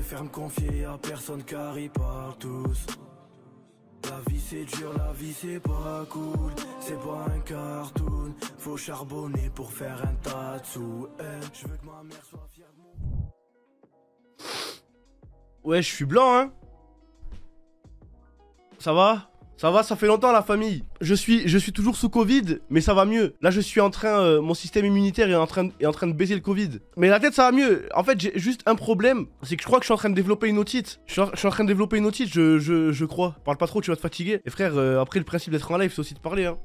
préfère me confier à personne car ils parlent tous. La vie c'est dur, la vie c'est pas cool. C'est pas un cartoon. Faut charbonner pour faire un tas de sous. Je veux que ma mère soit fière de moi. Ouais, je suis blanc, hein. Ça va? Ça va, ça fait longtemps la famille. Je suis toujours sous Covid, mais ça va mieux. Là, je suis en train, mon système immunitaire est en train de baiser le Covid. Mais la tête, ça va mieux. En fait, j'ai juste un problème, c'est que je crois que je suis en train de développer une otite. Je suis en train de développer une otite, je crois. Parle pas trop, tu vas te fatiguer. Et frère, après le principe d'être en live, c'est aussi de parler, hein.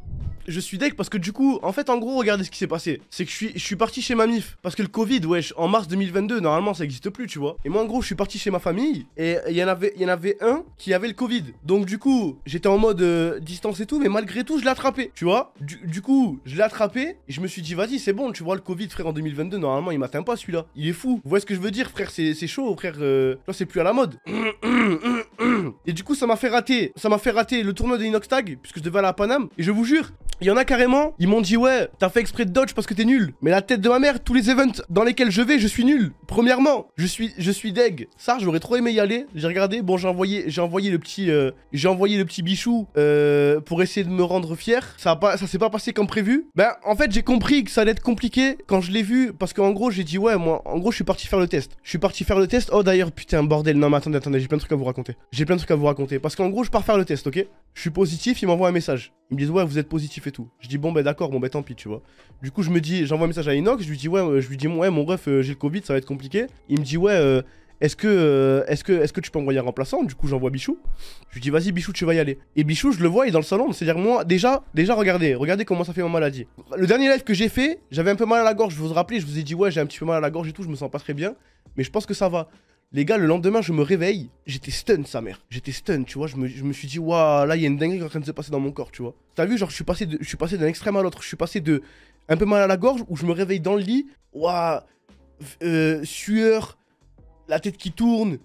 Je suis deg parce que du coup, en fait, en gros, regardez ce qui s'est passé. C'est que je suis parti chez ma mif. Parce que le Covid, wesh, en mars 2022, normalement, ça existe plus, tu vois. Et moi, en gros, je suis parti chez ma famille. Et il y en avait un qui avait le Covid. Donc, du coup, j'étais en mode distance et tout. Mais malgré tout, je l'ai attrapé, tu vois. Du coup, je l'ai attrapé. Et je me suis dit, vas-y, c'est bon, tu vois, le Covid, frère, en 2022, normalement, il m'atteint pas celui-là. Il est fou. Vous voyez ce que je veux dire, frère? C'est chaud, frère. Là, c'est plus à la mode. Et du coup, ça m'a fait rater le tournoi de Inox Tag. Puisque je devais aller à Paname. Et je vous jure, il y en a carrément, ils m'ont dit ouais, t'as fait exprès de dodge parce que t'es nul. Mais la tête de ma mère, tous les events dans lesquels je vais, je suis nul. Premièrement, je suis deg. Ça, j'aurais trop aimé y aller. J'ai regardé, bon, j'ai envoyé le petit bichou pour essayer de me rendre fier. Ça s'est pas passé comme prévu. Ben, en fait, j'ai compris que ça allait être compliqué quand je l'ai vu parce qu'en gros, j'ai dit ouais, moi, en gros, je suis parti faire le test. Oh d'ailleurs, putain, bordel. Non, mais attendez, j'ai plein de trucs à vous raconter. Parce qu'en gros, je pars faire le test, ok? Je suis positif, ils m'envoient un message. Ils me disent ouais, vous êtes positif et tout. Je dis bon, ben d'accord, bon, ben tant pis, tu vois. Du coup, j'envoie un message à Inox, je lui dis ouais, mon ref, j'ai le Covid, ça va être compliqué. Il me dit ouais, est-ce que tu peux envoyer un remplaçant? Du coup, j'envoie Bichou. Je lui dis vas-y, Bichou, tu vas y aller. Et Bichou, je le vois, il est dans le salon. C'est-à-dire, moi, déjà, regardez comment ça fait ma maladie. Le dernier live que j'ai fait, j'avais un peu mal à la gorge. Je vous rappelle, je vous ai dit ouais, j'ai un petit peu mal à la gorge et tout, je me sens pas très bien. Mais je pense que ça va. Les gars, le lendemain, je me réveille, j'étais stun, sa mère. J'étais stun, tu vois. Je me suis dit, waouh, là, il y a une dinguerie qui est en train de se passer dans mon corps, tu vois. T'as vu, genre, je suis passé d'un extrême à l'autre. Je suis passé de un peu mal à la gorge, où je me réveille dans le lit, waouh, sueur, la tête qui tourne,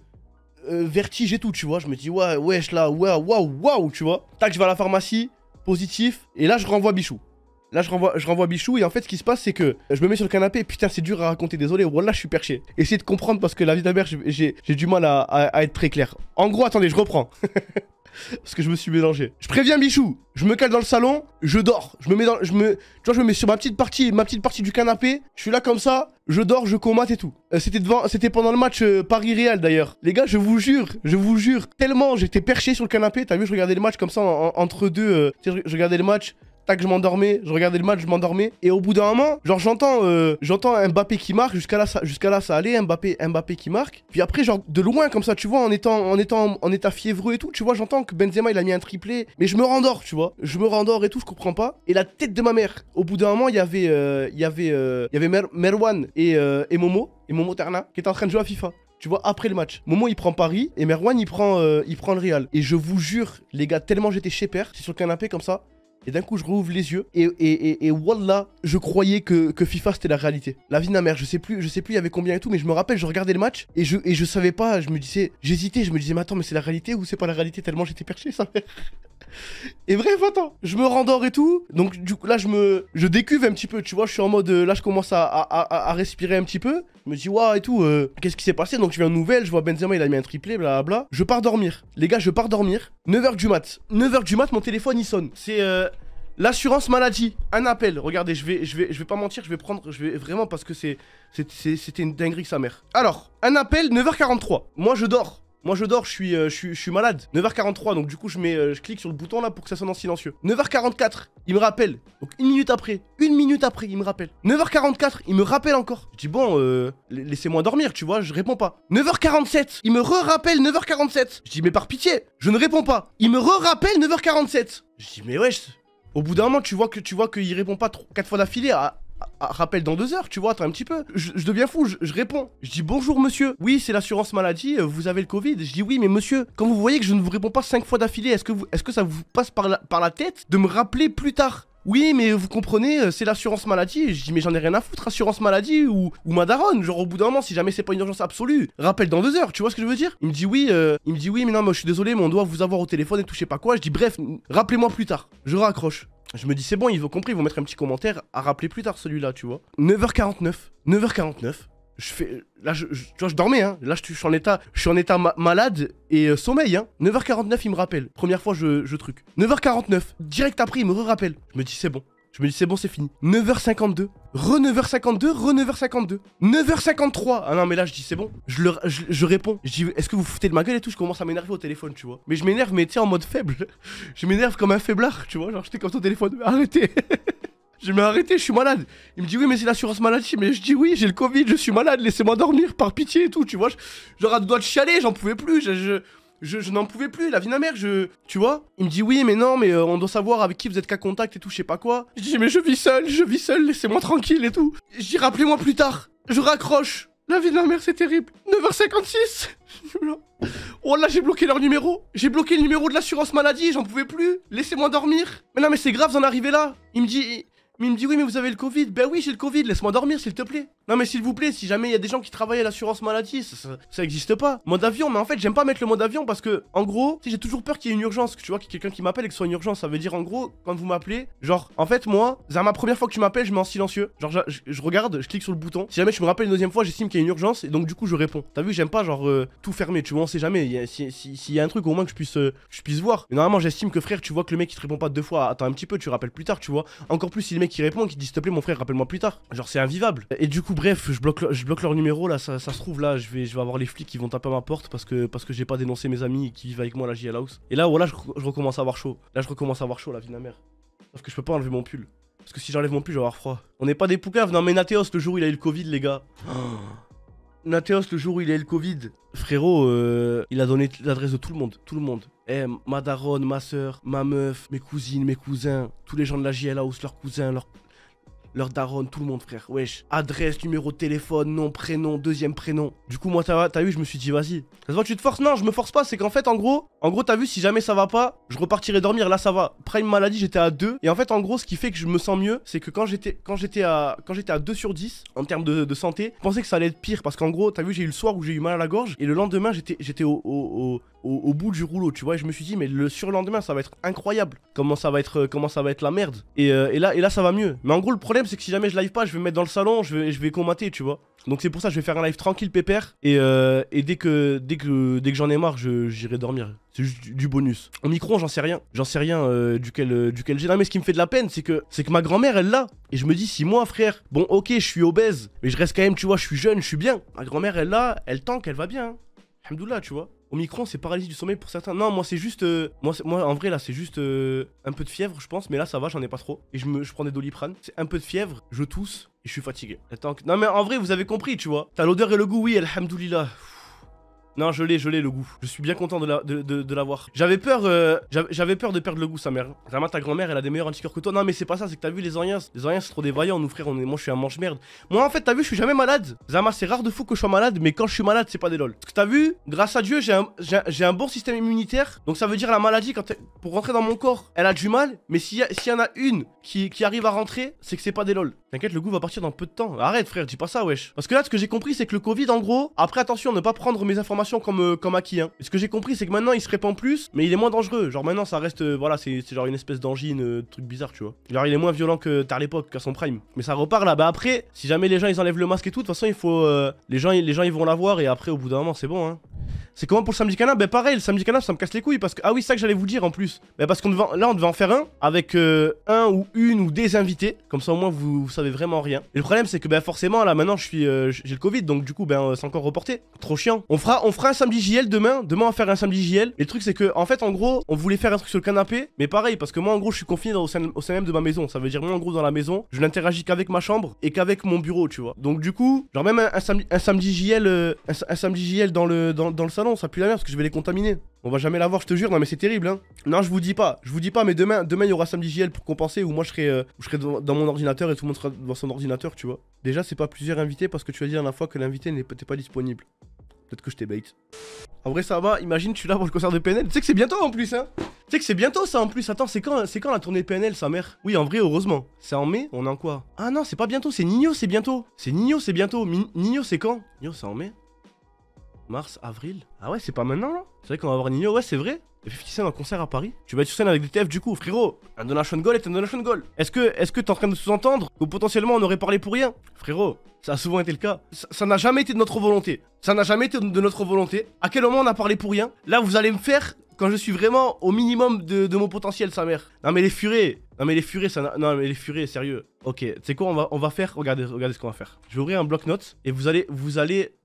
vertige et tout, tu vois. Je me dis, ouais, wesh, là, waouh, tu vois. Tac, je vais à la pharmacie, positif, et là, je renvoie Bichou. Là, je renvoie Bichou, et en fait, ce qui se passe, c'est que je me mets sur le canapé, putain, c'est dur à raconter, désolé, voilà, je suis perché. Essayez de comprendre parce que la vie de la mère, j'ai du mal à être très clair. En gros, attendez, je reprends. Parce que je me suis mélangé. Je préviens Bichou, je me cale dans le salon, je dors. Tu vois, je me mets sur ma petite partie du canapé, je suis là comme ça, je dors, je comate et tout. C'était pendant le match Paris-Real d'ailleurs. Les gars, je vous jure, tellement j'étais perché sur le canapé, t'as vu, je regardais le match comme ça entre deux, je regardais le match. Tac, je m'endormais, je regardais le match, je m'endormais. Et au bout d'un moment, genre j'entends Mbappé qui marque, jusqu'à là ça allait, Mbappé qui marque. Puis après, genre de loin comme ça, tu vois, en état fiévreux et tout, tu vois, j'entends que Benzema il a mis un triplé. Mais je me rendors, tu vois. Je me rendors et tout, je comprends pas. Et la tête de ma mère, au bout d'un moment, il y avait Merwan et Momo Terna, qui étaient en train de jouer à FIFA. Tu vois, après le match, Momo il prend Paris et Merwan il prend le Real. Et je vous jure, les gars, tellement j'étais chez père, c'est sur le canapé comme ça. Et d'un coup, je rouvre les yeux. Et wallah, je croyais que FIFA c'était la réalité. La vie de ma mère, je sais plus il y avait combien et tout, mais je me rappelle, je regardais le match et je savais pas, j'hésitais, je me disais, mais attends, mais c'est la réalité ou c'est pas la réalité tellement j'étais perché, ça. Et bref, attends, je me rendors et tout. Donc, du coup, là, je décuve un petit peu, tu vois, je suis en mode, là, je commence à respirer un petit peu. Je me dis, waouh et tout, qu'est-ce qui s'est passé? Donc, je viens aux nouvelles, je vois Benzema, il a mis un triplé, blablabla. Je pars dormir. Les gars, je pars dormir. 9h du mat. 9h du mat, mon téléphone, il sonne. C'est l'assurance maladie. Un appel. Regardez, je vais pas mentir, je vais vraiment parce que c'était une dinguerie, sa mère. Alors, un appel, 9h43. Moi, je dors, je suis malade. 9h43, donc du coup, je clique sur le bouton là pour que ça sonne en silencieux. 9h44, il me rappelle. Donc une minute après, il me rappelle. 9h44, il me rappelle encore. Je dis bon, laissez-moi dormir, tu vois, je réponds pas. 9h47, il me re-rappelle 9h47. Je dis mais par pitié, je ne réponds pas. Il me re-rappelle 9h47. Je dis mais wesh. Au bout d'un moment, tu vois qu'il répond pas 4 fois d'affilée rappelle dans 2 heures, tu vois, attends un petit peu. Je deviens fou, je réponds. Je dis bonjour monsieur. Oui, c'est l'assurance maladie, vous avez le Covid. Je dis oui, mais monsieur, quand vous voyez que je ne vous réponds pas 5 fois d'affilée, est-ce que ça vous passe par la tête de me rappeler plus tard? Oui, mais vous comprenez, c'est l'assurance maladie. Je dis, mais j'en ai rien à foutre, assurance maladie ou ma daronne. Genre, au bout d'un moment, si jamais c'est pas une urgence absolue, rappelle dans 2 heures, tu vois ce que je veux dire? Il me dit oui, mais non, moi je suis désolé, mais on doit vous avoir au téléphone et tout, je sais pas quoi. Je dis, bref, rappelez-moi plus tard. Je raccroche. Je me dis, c'est bon, ils ont compris, ils vont mettre un petit commentaire à rappeler plus tard celui-là, tu vois. 9h49. Je fais. Là, tu vois, je dormais, hein. Là, je suis en état malade et sommeil, hein. 9h49, il me rappelle. Première fois, je truc. 9h49, direct après, il me rappelle. Je me dis, c'est bon. Je me dis, c'est bon, c'est fini. 9h52, re 9h52, re 9h52. 9h53. Ah non, mais là, je dis, c'est bon. Je réponds. Je dis, est-ce que vous foutez de ma gueule et tout? Je commence à m'énerver au téléphone, tu vois. Mais je m'énerve, mais tu sais, en mode faible. Je m'énerve comme un faiblard, tu vois. Genre, j'étais comme ton téléphone. Arrêtez. Je m'ai arrêté, je suis malade. Il me dit, oui, mais c'est l'assurance maladie. Mais je dis, oui, j'ai le Covid, je suis malade, laissez-moi dormir, par pitié et tout, tu vois. Genre, à deux doigts de chialer, j'en pouvais plus. Je n'en pouvais plus, la vie de ma mère, tu vois. Il me dit, oui, mais non, mais on doit savoir avec qui vous êtes qu'à contact et tout, je sais pas quoi. Je dis, mais je vis seul, laissez-moi tranquille et tout. Je dis, rappelez-moi plus tard. Je raccroche. La vie de ma mère, c'est terrible. 9h56. Oh là, j'ai bloqué leur numéro. J'ai bloqué le numéro de l'assurance maladie, j'en pouvais plus. Laissez-moi dormir. Mais non, mais c'est grave d'en arriver là. Il me dit, oui, mais vous avez le Covid. Ben oui, j'ai le Covid, laisse-moi dormir, s'il te plaît. Non, mais s'il vous plaît, si jamais il y a des gens qui travaillent à l'assurance maladie, ça existe pas. Mode avion, mais en fait, j'aime pas mettre le mode avion parce que, en gros, j'ai toujours peur qu'il y ait une urgence. Que tu vois, qu'il y ait quelqu'un qui m'appelle et que ce soit une urgence. Ça veut dire, en gros, quand vous m'appelez, genre, en fait, moi, c'est ma première fois que tu m'appelles, je mets en silencieux. Genre, je regarde, je clique sur le bouton. Si jamais tu me rappelles une deuxième fois, j'estime qu'il y a une urgence et donc, du coup, je réponds. T'as vu, j'aime pas, genre, tout fermer. Tu vois, on sait jamais. S'il y a un truc, au moins que je puisse voir. Mais normalement, j'estime que, frère, tu vois que le mec qui te répond pas deux fois, attends un petit peu, tu rappelles plus tard, tu vois. Encore plus si le mec qui répond, qui dit, s'il te plaît, mon frère, rappelle-moi plus tard. Genre, c'est invivable. Et du coup, bref, je bloque leur numéro là, ça se trouve là, je vais avoir les flics qui vont taper à ma porte parce que j'ai pas dénoncé mes amis qui vivent avec moi à la JL House. Et là voilà, je recommence à avoir chaud. Là je recommence à avoir chaud, la vie de ma mère. Sauf que je peux pas enlever mon pull. Parce que si j'enlève mon pull, je vais avoir froid. On n'est pas des poucaves, non mais Nathéos le jour où il a eu le Covid les gars. Nathéos le jour où il a eu le Covid, frérot, il a donné l'adresse de tout le monde. Eh, ma daronne, ma soeur, ma meuf, mes cousines, mes cousins, tous les gens de la JL House, leurs cousins, leur daronne, tout le monde, frère. Wesh. Adresse, numéro de téléphone, nom, prénom, deuxième prénom. Du coup, moi, t'as vu, je me suis dit, vas-y. Ça se voit que tu te forces? Non, je me force pas. C'est qu'en fait, en gros, t'as vu, si jamais ça va pas, je repartirai dormir. Là, ça va. Prime maladie, j'étais à 2. Et en fait, en gros, ce qui fait que je me sens mieux, c'est que quand j'étais à 2 sur 10, en termes de santé, je pensais que ça allait être pire. Parce qu'en gros, t'as vu, j'ai eu le soir où j'ai eu mal à la gorge. Et le lendemain, j'étais au bout du rouleau, tu vois. Et je me suis dit, mais le surlendemain, ça va être incroyable. Comment ça va être la merde. Et là, ça va mieux. Mais en gros, le problème, c'est que si jamais je live pas, je vais me mettre dans le salon, je vais commenter, tu vois. Donc c'est pour ça que je vais faire un live tranquille, pépère. Et dès que j'en ai marre, j'irai dormir. C'est juste du bonus. Au micro, j'en sais rien. Duquel j'ai. Non, mais ce qui me fait de la peine, c'est que ma grand-mère, elle l'a. Et je me dis, si moi, frère, bon, ok, je suis obèse, mais je reste quand même, tu vois, je suis jeune, je suis bien. Ma grand-mère, elle l'a, elle tank, elle va bien. Hein. Alhamdoulilah, tu vois. Au micro, c'est paralysie du sommeil pour certains. Non, moi, c'est juste. Moi, en vrai, là, c'est juste un peu de fièvre, je pense. Mais là, ça va, j'en ai pas trop. Et je prends des Doliprane. C'est un peu de fièvre, je tousse et je suis fatigué. Attends, non, mais en vrai, vous avez compris, tu vois. T'as l'odeur et le goût, oui, alhamdoulilah. Non, je l'ai le goût. Je suis bien content de l'avoir. J'avais peur de perdre le goût, sa mère. Vraiment, ta grand-mère, elle a des meilleurs anticorps que toi. Non, mais c'est pas ça, c'est que t'as vu les Oriens. Les Oriens, c'est trop des vaillants, nous, frère. Moi, je suis un mange-merde. Moi, en fait, t'as vu, je suis jamais malade. Zama, c'est rare de fou que je sois malade, mais quand je suis malade, c'est pas des lol. Parce que t'as vu, grâce à Dieu, j'ai un bon système immunitaire. Donc, ça veut dire la maladie, pour rentrer dans mon corps, elle a du mal. Mais s'il y en a une qui arrive à rentrer, c'est que c'est pas des lol. T'inquiète, le goût va partir dans peu de temps. Arrête, frère, dis pas ça, wesh. Parce que là, ce que j'ai compris, c'est que le Covid, en gros, après, attention, ne pas prendre mes informations comme acquis, hein. Et ce que j'ai compris, c'est que maintenant, il se répand plus, mais il est moins dangereux. Genre, maintenant, ça reste, voilà, c'est genre une espèce d'angine, truc bizarre, tu vois. Genre, il est moins violent que t'as à l'époque, qu'à son prime. Mais ça repart là. Bah, après, si jamais les gens, ils enlèvent le masque et tout, de toute façon, il faut. Les gens, ils vont l'avoir, et après, au bout d'un moment, c'est bon, hein. C'est comment pour le samedi canap? Bah pareil, le samedi canap ça me casse les couilles parce que... Ah oui, c'est ça que j'allais vous dire en plus. Bah parce qu'on là on devait en faire un avec un ou une ou des invités. Comme ça au moins vous savez vraiment rien. Et le problème c'est que bah forcément là maintenant j'ai le Covid donc du coup bah c'est encore reporté. Trop chiant. On fera un samedi JL demain. Demain on va faire un samedi JL. Et le truc c'est que en fait en gros on voulait faire un truc sur le canapé. Mais pareil parce que moi en gros je suis confiné au sein même de ma maison. Ça veut dire moi en gros dans la maison je n'interagis qu'avec ma chambre et qu'avec mon bureau tu vois. Donc du coup genre même un samedi JL un samedi JL dans le salon ça pue la merde parce que je vais les contaminer. On va jamais l'avoir, je te jure. Non mais c'est terrible hein. Non je vous dis pas, mais demain il y aura samedi JL pour compenser où moi je serai dans mon ordinateur et tout le monde sera dans son ordinateur tu vois. Déjà c'est pas plusieurs invités parce que tu as dit la dernière fois que l'invité n'était pas disponible. Peut-être que je t'ai bait. En vrai ça va, imagine tu es là pour le concert de PNL. Tu sais que c'est bientôt en plus hein. Tu sais que c'est bientôt ça en plus. Attends c'est quand la tournée PNL sa mère? Oui en vrai heureusement. C'est en mai, on est en quoi? Ah non c'est pas bientôt, c'est Nino c'est bientôt. C'est Nino c'est bientôt. Nino c'est quand? Nino c'est en mai. Mars, avril. Ah ouais, c'est pas maintenant là. C'est vrai qu'on va voir Nino, ouais, c'est vrai. Et 50 Cent en concert à Paris. Tu vas être sur scène avec des TF du coup, frérot. Un donation goal est un donation goal. Est-ce que t'es en train de sous-entendre que potentiellement on aurait parlé pour rien? Frérot, ça a souvent été le cas. Ça n'a jamais été de notre volonté. Ça n'a jamais été de notre volonté. À quel moment on a parlé pour rien? Là, vous allez me faire quand je suis vraiment au minimum de mon potentiel, sa mère. Non mais les furets. Non mais les furets, non mais les furets, sérieux. Ok, tu sais quoi, on va faire, regardez ce qu'on va faire. Je vais ouvrir un bloc-notes et vous allez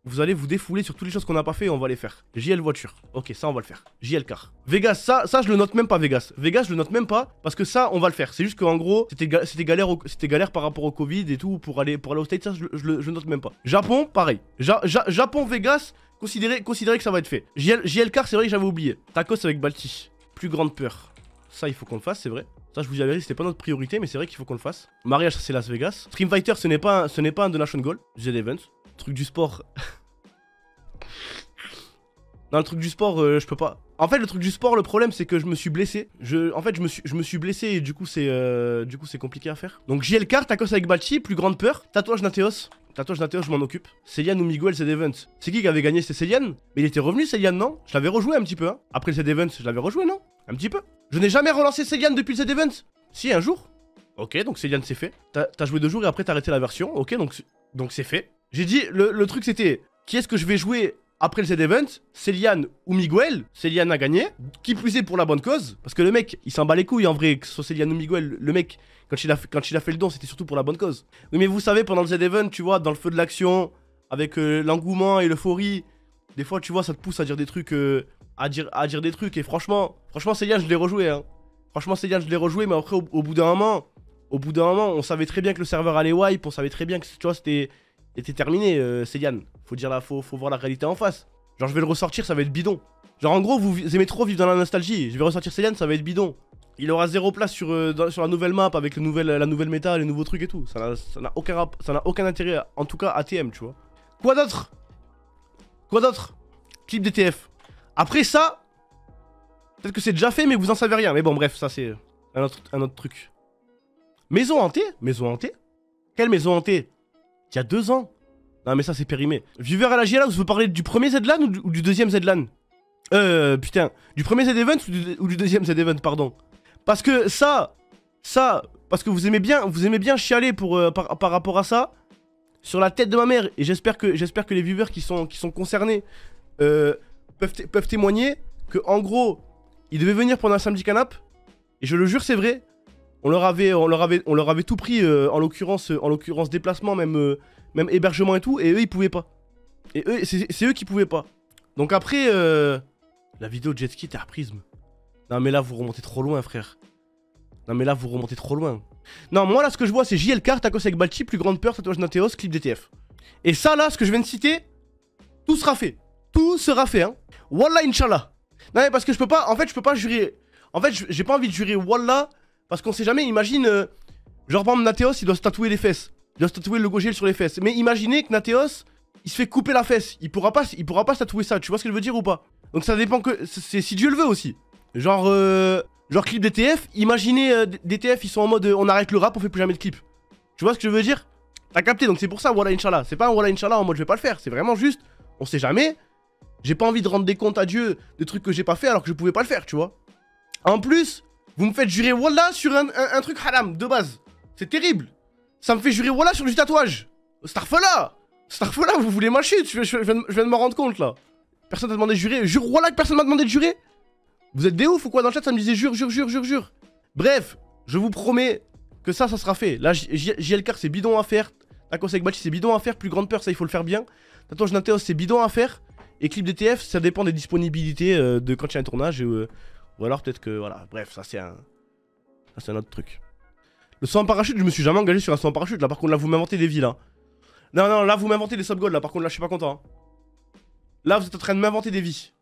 vous défouler sur toutes les choses qu'on n'a pas fait et on va les faire. JL voiture. Ok, ça on va le faire. JL car. Vegas, ça je le note même pas Vegas. Vegas je le note même pas parce que ça on va le faire. C'est juste qu'en gros, c'était galère par rapport au Covid et tout pour aller au States, ça je note même pas. Japon, pareil. Japon, Vegas, considérez que ça va être fait. JL car, c'est vrai que j'avais oublié. Tacos avec Balti. Plus grande peur. Ça il faut qu'on le fasse, c'est vrai. Ça je vous dis la vérité, c'était pas notre priorité mais c'est vrai qu'il faut qu'on le fasse. Mariage c'est Las Vegas. Stream Fighter ce n'est pas un donation goal. Z Event. Truc du sport. Non le truc du sport je peux pas. En fait le truc du sport le problème c'est que je me suis blessé. En fait je me suis blessé et du coup c'est compliqué à faire. Donc JLK, Tacos avec Balchi, plus grande peur. Tatouage Nateos. Tatouage Nateos je m'en occupe. Céliane ou Miguel Z Event. C'est qui avait gagné? C'était Céliane. Mais il était revenu Céliane non? Je l'avais rejoué un petit peu hein. Après le Z Event je l'avais rejoué non? Un petit peu. Je n'ai jamais relancé Céliane depuis le Z Event. Si, un jour. Ok, donc Céliane c'est fait. T'as joué 2 jours et après t'as arrêté la version. Ok, donc c'est fait. J'ai dit, le truc c'était, qui est-ce que je vais jouer après le Z Event? Céliane ou Miguel? Céliane a gagné. Qui plus est pour la bonne cause. Parce que le mec, il s'en bat les couilles en vrai, que ce soit Céliane ou Miguel. Le mec, quand il a fait le don, c'était surtout pour la bonne cause. Oui, mais vous savez, pendant le Z Event, tu vois, dans le feu de l'action, avec l'engouement et l'euphorie, des fois, tu vois, ça te pousse à dire des trucs... À dire des trucs et franchement Céliane je l'ai rejoué hein. Franchement Céliane je l'ai rejoué mais après au bout d'un moment on savait très bien que le serveur allait wipe, on savait très bien que tu vois c'était terminé Céliane. Faut voir la réalité en face. Genre je vais le ressortir ça va être bidon. Genre en gros vous aimez trop vivre dans la nostalgie. Je vais ressortir Céliane ça va être bidon. Il aura 0 place sur la nouvelle map avec la nouvelle méta, les nouveaux trucs et tout. Ça n'a aucun intérêt en tout cas ATM tu vois. Quoi d'autre? Clip DTF. Après ça, peut-être que c'est déjà fait mais vous en savez rien. Mais bon bref, ça c'est un autre truc. Maison hantée? Quelle maison hantée? Il y a 2 ans. Non mais ça c'est périmé. Viewer à la JLA, vous parlez du premier Z-LAN ou du deuxième Z-LAN? Putain, du premier Z-Event ou du deuxième Z-Event, pardon. Parce que parce que vous aimez bien chialer par rapport à ça. Sur la tête de ma mère. Et j'espère que les viewers qui sont concernés peuvent témoigner que en gros ils devaient venir pendant un samedi canap et je le jure c'est vrai, on leur avait tout pris en l'occurrence déplacement même hébergement et tout et eux ils pouvaient pas et eux c'est eux qui pouvaient pas donc après la vidéo de jet ski était à Prisme. Non mais là vous remontez trop loin frère. Non moi là ce que je vois c'est JLK, Tacos avec Balchi, plus grande peur, tatouage Nateos, clip DTF. Et ça là ce que je viens de citer tout sera fait. Tout sera fait hein. Wallah Inch'Allah. Non mais parce que je peux pas jurer. En fait j'ai pas envie de jurer Wallah. Parce qu'on sait jamais, imagine genre par exemple Nateos il doit se tatouer les fesses. Il doit se tatouer le logo GL sur les fesses. Mais imaginez que Nateos il se fait couper la fesse. Il pourra pas se tatouer ça, tu vois ce que je veux dire ou pas? Donc ça dépend que... C'est si Dieu le veut aussi. Genre clip DTF, imaginez DTF ils sont en mode on arrête le rap, on fait plus jamais de clip. Tu vois ce que je veux dire? T'as capté, donc c'est pour ça Wallah Inch'Allah. C'est pas un Wallah Inch'Allah en mode je vais pas le faire. C'est vraiment juste, on sait jamais. J'ai pas envie de rendre des comptes à Dieu de trucs que j'ai pas fait alors que je pouvais pas le faire, tu vois. En plus, vous me faites jurer Wallah sur un truc haram, de base. C'est terrible. Ça me fait jurer Wallah sur du tatouage. Starfala, vous voulez ma chute, je viens de m'en rendre compte, là. Personne t'a demandé de jurer. Jure Wallah que personne m'a demandé de jurer. Vous êtes des ouf ou quoi? Dans le chat, ça me disait jure. Bref, je vous promets que ça sera fait. Là, JLK, c'est bidon à faire. Tacos avec Bachi, c'est bidon à faire. Plus grande peur, ça, il faut le faire bien. Tatouage Nateos, c'est bidon à faire. Et clip DTF, ça dépend des disponibilités de quand il y a un tournage. Ou alors peut-être que, voilà, bref, ça c'est un autre truc. Le saut en parachute, je me suis jamais engagé sur un saut en parachute. Là, par contre, là, vous m'inventez des vies, là. Non, là, vous m'inventez des sub-goals, là. Par contre, là, je suis pas content. Hein. Là, vous êtes en train de m'inventer des vies.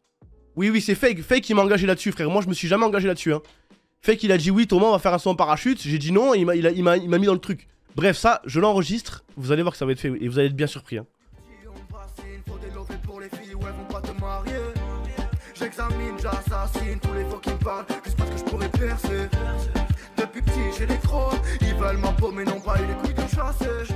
Oui, c'est Fake. Fake, il m'a engagé là-dessus, frère. Moi, je me suis jamais engagé là-dessus, hein. Fake, il a dit oui, Thomas, on va faire un saut en parachute. J'ai dit non, et il m'a mis dans le truc. Bref, ça, je l'enregistre. Vous allez voir que ça va être fait, et vous allez être bien surpris, hein. J'examine, j'assassine tous les faux qui me parlent juste parce que je pourrais percer. Depuis petit j'ai les crocs, ils veulent ma peau mais n'ont pas eu les couilles de chasser.